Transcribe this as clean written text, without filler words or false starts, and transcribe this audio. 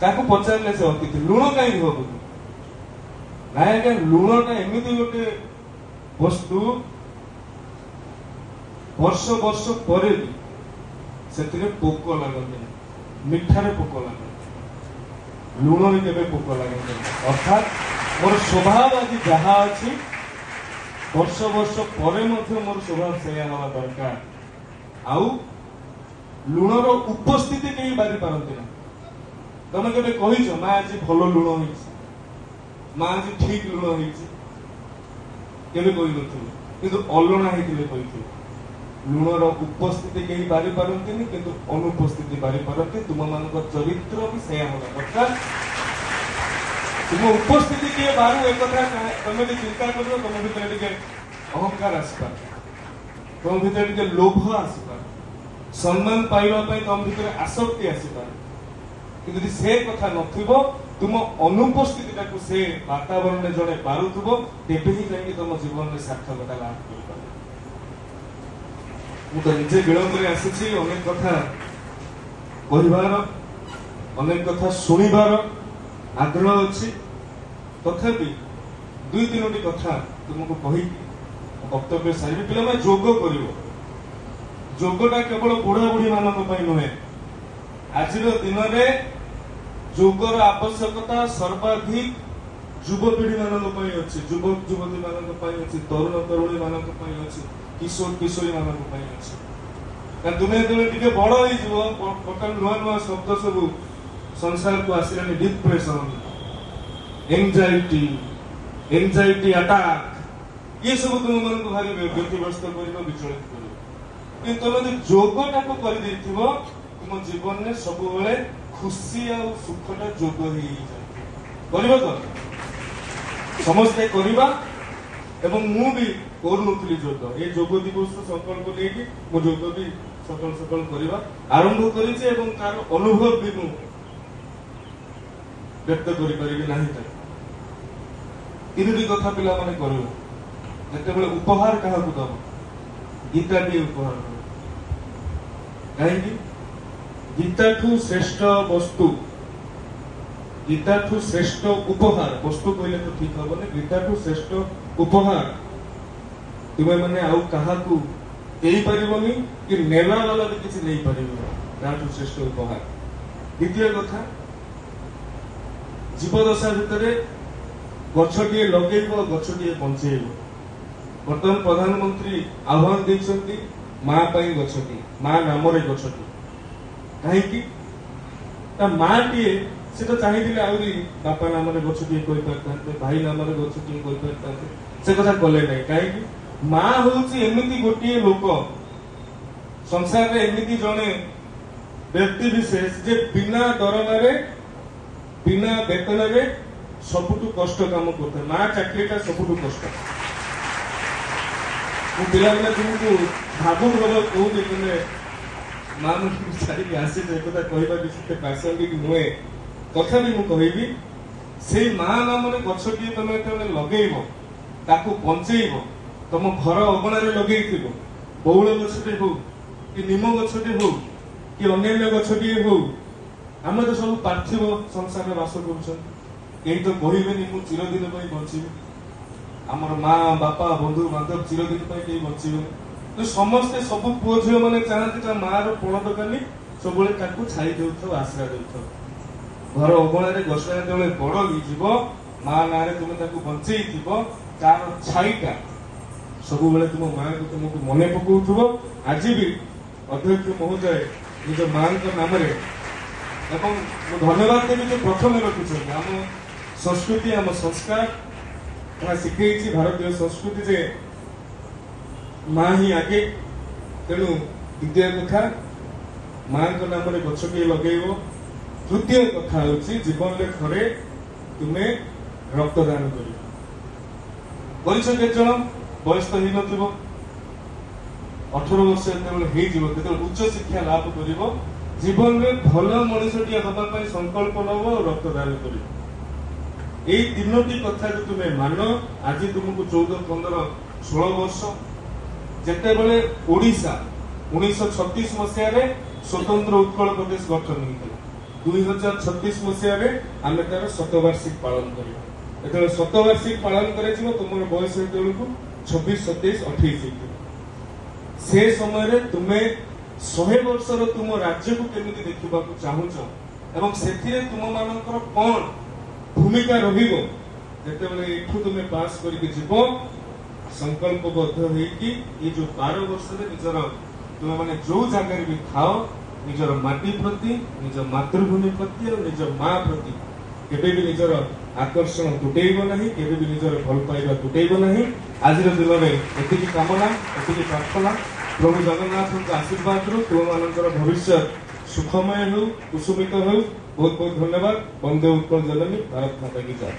ତାକୁ ପଚାରିଲେ ସେ ଅତିଥି ଲୁଣ କାହିଁକି ହବ ନାଇଁ ଆଜ୍ଞା ଲୁଣଟା ଏମିତି ଗୋଟେ ବସ୍ତୁ ବର୍ଷ ବର୍ଷ ପରେ ବି ସେଥିରେ ପୋକ ଲାଗନ୍ତି ମିଠାରେ ପୋକ ଲାଗନ୍ତି ଲୁଣରେ କେବେ ପୋକ ଲାଗନ୍ତି ଅର୍ଥାତ୍ ମୋର ସ୍ୱଭାବ ଆଜି ଯାହା ଅଛି ବର୍ଷ ବର୍ଷ ପରେ ମଧ୍ୟ ମୋର ସ୍ୱଭାବ ସେଇଆ ହେବା ଦରକାର ଆଉ ଲୁଣର ଉପସ୍ଥିତି କେହି ବାରି ପାରନ୍ତି ନା ତମେ କେବେ କହିଛ ମା ଆଜି ଭଲ ଲୁଣ ହେଇଛି ମା ଆଜି ଠିକ ଲୁଣ ହେଇଛି କେବେ କହିନଥିବ କିନ୍ତୁ ଅଲଣା ହେଇଥିଲେ କହିଥିବ ଲୁଣର ଉପସ୍ଥିତି କେହି ବାରି ପାରନ୍ତିନି କିନ୍ତୁ ଅନୁପସ୍ଥିତି ବାରି ପାରନ୍ତି ତୁମମାନଙ୍କ ଚରିତ୍ର ବି ସେଇଆ ହେବା ଦରକାର ତୁମ ଉପସ୍ଥିତି କିଏ ବାରୁ ଏକଥା ତମେ ଟିକେ ଚିନ୍ତା କରିବ ତମ ଭିତରେ ଟିକେ ଅହଙ୍କାର ଆସିପାରେ ତମ ଭିତରେ ଟିକେ ଲୋଭ ଆସିପାରେ ସମ୍ମାନ ପାଇବା ପାଇଁ ତମ ଭିତରେ ଆସକ୍ତି ଆସିପାରେ କିନ୍ତୁ ଯଦି ସେ କଥା ନଥିବ ତୁମ ଅନୁପସ୍ଥିତିଟାକୁ ସେ ବାତାବରଣରେ ଜଣେ ପାରୁଥିବ ତେବେ ହିଁ ଯାଇକି ତମ ଜୀବନରେ ସାର୍ଥକତା ଲାଭ କରିପାରିବ ମୁଁ ତ ନିଜେ ବିଳମ୍ବରେ ଆସିଛି ଅନେକ କଥା କହିବାର ଅନେକ କଥା ଶୁଣିବାର ଆଗ୍ରହ ଅଛି ତଥାପି ଦୁଇ ତିନୋଟି କଥା ତୁମକୁ କହିକି ବକ୍ତବ୍ୟ ସାରିବି ପିଲାମାନେ ଯୋଗ କରିବ ଯୋଗଟା କେବଳ ବୁଢା ବୁଢୀ ମାନଙ୍କ ପାଇଁ ନୁହେଁ ଆଜିର ଦିନରେ ଯୋଗର ଆବଶ୍ୟକତା ସର୍ବାଧିକ ଯୁବପିଢି ମାନଙ୍କ ପାଇଁ ଅଛି ଯୁବକ ଯୁବତୀ ମାନଙ୍କ ପାଇଁ ଅଛି ତରୁଣ ତରୁଣୀ ମାନଙ୍କ ପାଇଁ ଅଛି କିଶୋର କିଶୋରୀ ମାନଙ୍କ ପାଇଁ ଅଛି କାରଣ ତୁମେ ଯେତେବେଳେ ଟିକେ ବଡ ହେଇଯିବ ବର୍ତ୍ତମାନ ନୂଆ ନୂଆ ଶବ୍ଦ ସବୁ ସଂସାରକୁ ଆସିଲାଣି ଡିପ୍ରେସନ ଏନଜାଇଟି ଆଟାକ୍ ଇଏ ସବୁ ତୁମମାନଙ୍କୁ ଭାରି ବ୍ୟତିବ୍ୟସ୍ତ କରିବ ବିଚଳିତ କରିବ କିନ୍ତୁ ତମେ ଯଦି ଯୋଗଟାକୁ କରିଦେଇଥିବ ତୁମ ଜୀବନରେ ସବୁବେଳେ ଖୁସି ଆଉ ସୁଖଟା ଯୋଗ ହେଇଯାଏ କରିବ ତ ସମସ୍ତେ କରିବା ଏବଂ ମୁଁ ବି କରୁନଥିଲି ଯୋଗ ଏ ଯୋଗ ଦିବସ ସଂକଳ୍ପ ନେଇକି ମୁଁ ଯୋଗ ବି ସକାଳୁ ସକାଳୁ କରିବା ଆରମ୍ଭ କରିଛି ଏବଂ ତାର ଅନୁଭବ ବି ମୁଁ ବ୍ୟକ୍ତ କରିପାରିବି ନାହିଁ ତାକୁ ତିନୋଟି କଥା ପିଲାମାନେ କରିବ ଯେତେବେଳେ ଉପହାର କାହାକୁ ଦବ ଗୀତାଟିଏ ଉପହାର ଦବ କାହିଁକି ଗୀତାଠୁ ଶ୍ରେଷ୍ଠ ବସ୍ତୁ ଗୀତାଠୁ ଶ୍ରେଷ୍ଠ ଉପହାର ବସ୍ତୁ କହିଲେ ତ ଠିକ ହବନି ଗୀତାଠୁ ଶ୍ରେଷ୍ଠ ଉପହାର ତୁମେ ମାନେ ଆଉ କାହାକୁ ଦେଇପାରିବନି କି ନେଲା ବାଲା ବି କିଛି ନେଇପାରିବନି ତାଠୁ ଶ୍ରେଷ୍ଠ ଉପହାର ଦ୍ୱିତୀୟ କଥା ଜୀବଦଶା ଭିତରେ ଗଛଟିଏ ଲଗେଇବ ଗଛଟିଏ ବଞ୍ଚେଇବ ବର୍ତ୍ତମାନ ପ୍ରଧାନମନ୍ତ୍ରୀ ଆହ୍ୱାନ ଦେଇଛନ୍ତି ମା ପାଇଁ ଗଛଟିଏ ମା ନାମରେ ଗଛଟିଏ କାହିଁକି ତା ମାଟିଏ ସେ ତ ଚାହିଁଥିଲେ ଆହୁରି ବାପା ନାମରେ ଗଛଟିଏ କରିପାରିଥାନ୍ତେ ଭାଇ ନାମରେ ଗଛଟିଏ କରିପାରିଥାନ୍ତେ ସେ କଥା କଲେ ନାହିଁ କାହିଁକି ମା ହଉଛି ଏମିତି ଗୋଟିଏ ଲୋକ ସଂସାରରେ ଏମିତି ଜଣେ ବ୍ୟକ୍ତି ବିଶେଷ ଯେ ବିନା ଦରମାରେ ବିନା ବେତନରେ ସବୁଠୁ କଷ୍ଟ କାମ କରୁଥାଏ ମା ଚାକିରିଟା ସବୁଠୁ କଷ୍ଟ ମୁଁ ପିଲାମାନେ ତୁମକୁ ଭାବୁକ ଭଲ କହୁଛି ତୁମେ ମା ମାନଙ୍କୁ ଛାଡ଼ିକି ଆସିছে ଏକଥା କହିବା ବି ସେତେ ପ୍ରାସଙ୍ଗିକ ନୁହେଁ ତଥାପି ମୁଁ କହିବି ସେଇ ମା ନାମରେ ଗଛଟିଏ ତମେ ଯେତେବେଳେ ଲଗେଇବ ତାକୁ ବଞ୍ଚେଇବ ତମ ଘର ଅଗଣାରେ ଲଗେଇଥିବ ବଉଳ ଗଛଟେ ହଉ କି ନିମ ଗଛଟେ ହଉ କି ଅନ୍ୟାନ୍ୟ ଗଛଟିଏ ହଉ ଆମେ ତ ସବୁ ପାର୍ଥିବ ସଂସାରରେ ବାସ କରୁଛନ୍ତି କେହି ତ କହିବେନି ମୁଁ ଚିରଦିନ ପାଇଁ ବଞ୍ଚିବି ଆମର ମା ବାପା ବନ୍ଧୁ ବାନ୍ଧବ ଚିରଦିନ ପାଇଁ କେହି ବଞ୍ଚିବେନି ସମସ୍ତେ ସବୁ ପୁଅ ଝିଅ ମାନେ ଚାହାନ୍ତି ତା ମାର ପଣ ଦୋକାନୀ ସବୁବେଳେ ତାକୁ ଛାଇ ଦେଉଥାଉ ଆଶ୍ରା ଦେଉଥାଉ ଘର ଅଗଣାରେ ଗଛଟା ଯେତେବେଳେ ବଡ ହେଇଯିବ ମା ନାଁରେ ତୁମେ ତାକୁ ବଞ୍ଚେଇଥିବ ତାର ଛାଇଟା ସବୁବେଳେ ତୁମ ମାଙ୍କୁ ତୁମକୁ ମନେ ପକାଉଥିବ ଆଜି ବି ଅଧ୍ୟକ୍ଷ ମହୋଦୟ ନିଜ ମାଙ୍କ ନାମରେ ଏବଂ ମୁଁ ଧନ୍ୟବାଦ ଦେବି ଯେ ପ୍ରଥମେ ରଖିଛନ୍ତି ଆମ ସଂସ୍କୃତି ଆମ ସଂସ୍କାର ଏହା ଶିଖେଇଛି ଭାରତୀୟ ସଂସ୍କୃତି ଯେ ମା ହିଁ ଆଗେ ତେଣୁ ଦ୍ୱିତୀୟ କଥା ମାଙ୍କ ନାମରେ ଗଛଟିଏ ଲଗେଇବ ତୃତୀୟ କଥା ହେଉଛି ଜୀବନରେ ଥରେ ତୁମେ ରକ୍ତଦାନ କରିବ କରିଛ କେତେ ଜଣ ବୟସ ତ ହେଇନଥିବ 18 ବର୍ଷ ଯେତେବେଳେ ହେଇଯିବ ଯେତେବେଳେ ଉଚ୍ଚ ଶିକ୍ଷା ଲାଭ କରିବ ଜୀବନରେ ଭଲ ମଣିଷଟିଏ ହେବା ପାଇଁ ସଂକଳ୍ପ ନବ ଆଉ ରକ୍ତଦାନ କରିବ ଏଇ ତିନୋଟି କଥା ଯଦି ତୁମେ ମାନ ଆଜି ତୁମକୁ 14, 15, 16 ବର୍ଷ ଯେତେବେଳେ ଓଡିଶା 1936 ମସିହାରେ ସ୍ୱତନ୍ତ୍ର ଉତ୍କଳ ପ୍ରଦେଶ ଗଠନ ହୋଇଥିଲା 2036 ମସିହାରେ ଆମେ ତାର ଶତବାର୍ଷିକ ପାଳନ କରିବା। ଯେତେବେଳେ ଶତବାର୍ଷିକ ପାଳନ କରାଯିବ ତୁମର ବୟସ ହେତେବେଳକୁ 26, 27, 28 ହେଇଥିବ। ସେ ସମୟରେ ତୁମେ 100 ବର୍ଷର ତୁମ ରାଜ୍ୟକୁ କେମିତି ଦେଖିବାକୁ ଚାହୁଁଛ ଏବଂ ସେଥିରେ ତୁମମାନଙ୍କର କଣ ଭୂମିକା ରହିବ, ଯେତେବେଳେ ଏଠୁ ତୁମେ ପାସ୍ କରିକି ଯିବ ସଂକଳ୍ପବଦ୍ଧ ହେଇକି ଏଇ ଯୋଉ 12 ବର୍ଷରେ ନିଜର ତୁମେ ମାନେ ଯୋଉ ଜାଗାରେ ବି ଥାଅ ନିଜର ମାଟି ପ୍ରତି, ନିଜ ମାତୃଭୂମି ପ୍ରତି ଆଉ ନିଜ ମା ପ୍ରତି କେବେ ବି ନିଜର ଆକର୍ଷଣ ତୁଟେଇବ ନାହିଁ, କେବେ ବି ନିଜର ଭଲ ପାଇବା ତୁଟେଇବ ନାହିଁ। ଆଜିର ଦିନରେ ଏତିକି କାମନା, ଏତିକି ପ୍ରାର୍ଥନା, ପ୍ରଭୁ ଜଗନ୍ନାଥଙ୍କ ଆଶୀର୍ବାଦରୁ ତୁମମାନଙ୍କର ଭବିଷ୍ୟତ ସୁଖମୟ ହେଉ, କୁସୁମିତ ହେଉ। ବହୁତ ବହୁତ ଧନ୍ୟବାଦ। ବନ୍ଦେ ଉତ୍କଳ ଜନନୀ, ଭାରତ ମାତା କି ଜୟ।